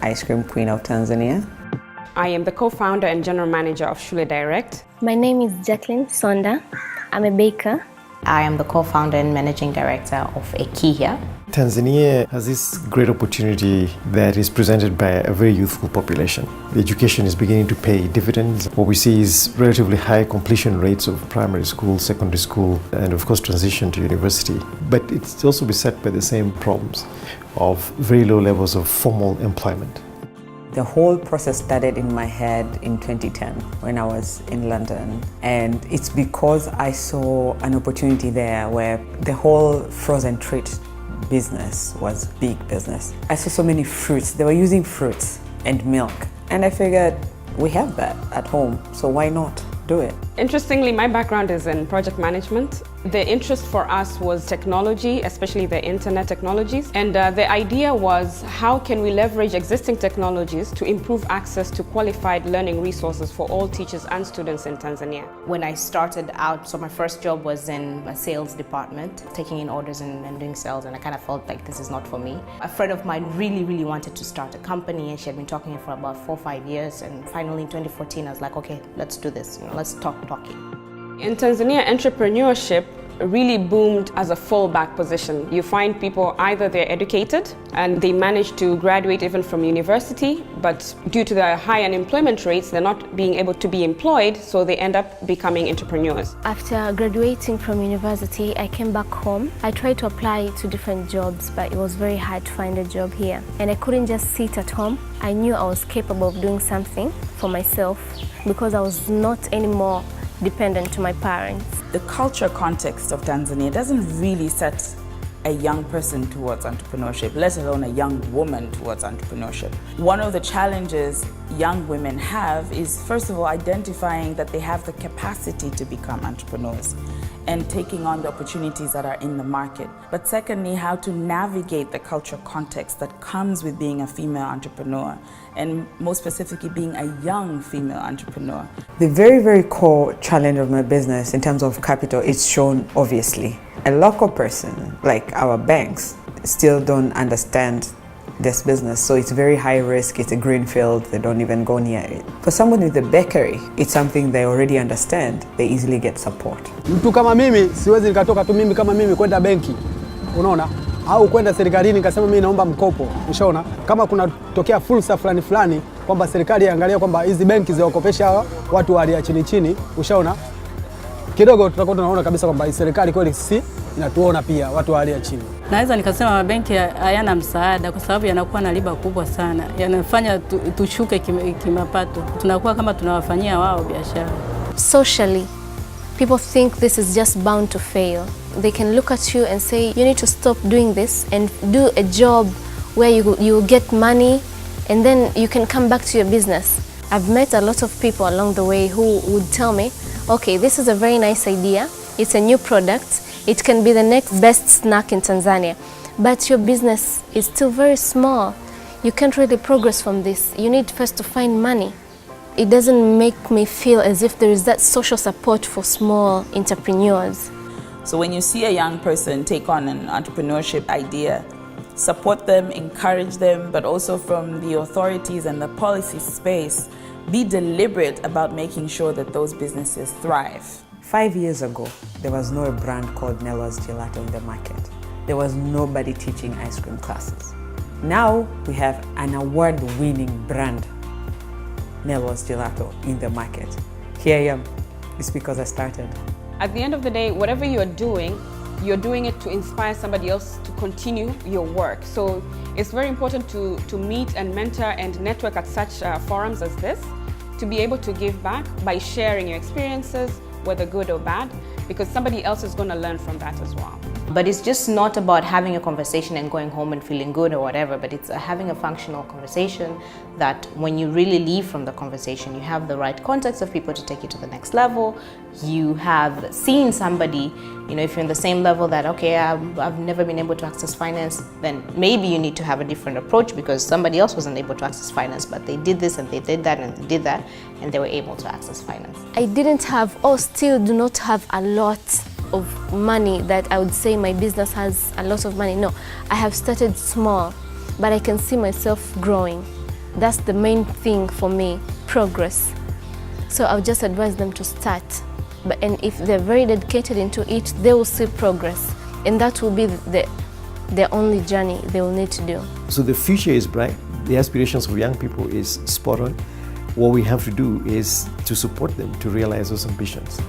ice cream queen of Tanzania. I am the co-founder and general manager of Shule Direct. My name is Jacqueline Sonda. I'm a baker. I am the co-founder and managing director of Ekia. Tanzania has this great opportunity that is presented by a very youthful population. The education is beginning to pay dividends. What we see is relatively high completion rates of primary school, secondary school, and of course transition to university. But it's also beset by the same problems of very low levels of formal employment. The whole process started in my head in 2010 when I was in London. And it's because I saw an opportunity there where the whole frozen treat business was big business. I saw so many fruits. They were using fruits and milk. And I figured, we have that at home, so why not do it? Interestingly, my background is in project management. The interest for us was technology, especially the internet technologies. And the idea was, how can we leverage existing technologies to improve access to qualified learning resources for all teachers and students in Tanzania? When I started out, so my first job was in a sales department, taking in orders and doing sales, and I kind of felt like this is not for me. A friend of mine really wanted to start a company, and she had been talking for about 4 or 5 years, and finally in 2014 I was like, okay, let's do this, let's start talking. In Tanzania, entrepreneurship really boomed as a fallback position. You find people, either they're educated and they manage to graduate even from university, but due to the high unemployment rates, they're not being able to be employed, so they end up becoming entrepreneurs. After graduating from university, I came back home. I tried to apply to different jobs, but it was very hard to find a job here. And I couldn't just sit at home. I knew I was capable of doing something for myself because I was not anymore dependent to my parents. The cultural context of Tanzania doesn't really set a young person towards entrepreneurship, let alone a young woman towards entrepreneurship. One of the challenges young women have is, first of all, identifying that they have the capacity to become entrepreneurs and taking on the opportunities that are in the market. But secondly, how to navigate the cultural context that comes with being a female entrepreneur, and more specifically being a young female entrepreneur. The very core challenge of my business in terms of capital is shown obviously. A local person, like our banks, still don't understand this business, so it's very high risk, it's a greenfield, they don't even go near it. For someone with a bakery, it's something they already understand, they easily get support. Mtu kama mimi, siwezi nikatoka tu mimi kama mimi kwenda benki, unaona? Au kwenda serikalini nikasema mimi naomba mkopo, ushaona? Kama kuna tokea fursa fulani kwamba serikali iangalia kwamba hizi benki ziwakopesha watu wa hali ya chini, ushaona? Kidogo tutakuwa tunaona kabisa kwamba serikali kweli sisi inatuona pia watu wa hali ya chini. Naweza nikasema mabenki hayana msaada kwa sababu yanakuwa na riba kubwa sana. Yanafanya tushuke kimapato. Tunakuwa kama tunawafanyia wao biashara. Socially, people think this is just bound to fail. They can look at you and say, you need to stop doing this and do a job where you get money and then you can come back to your business. I've met a lot of people along the way who would tell me, okay, this is a very nice idea. It's a new product. It can be the next best snack in Tanzania. But your business is still very small. You can't really progress from this. You need first to find money. It doesn't make me feel as if there is that social support for small entrepreneurs. So when you see a young person take on an entrepreneurship idea, support them, encourage them, but also from the authorities and the policy space, be deliberate about making sure that those businesses thrive. 5 years ago, there was no brand called Nello's Gelato in the market. There was nobody teaching ice cream classes. Now we have an award-winning brand, Nello's Gelato, in the market. Here I am. It's because I started. At the end of the day, whatever you're doing it to inspire somebody else to continue your work. So it's very important to meet and mentor and network at such forums as this, to be able to give back by sharing your experiences, whether good or bad, because somebody else is going to learn from that as well. But it's just not about having a conversation and going home and feeling good or whatever, but it's having a functional conversation that when you really leave from the conversation, you have the right context of people to take you to the next level. You have seen somebody, if you're in the same level that, okay, I've never been able to access finance, then maybe you need to have a different approach because somebody else wasn't able to access finance, but they did this and they did that and they did that, and they were able to access finance. I didn't have, or still do not have, a lot of money that I would say my business has a lot of money. No, I have started small, but I can see myself growing. That's the main thing for me, progress. So I'll just advise them to start. And if they're very dedicated into it, they will see progress. And that will be their only journey they will need to do. So the future is bright. The aspirations of young people is spot on. What we have to do is to support them to realize those ambitions.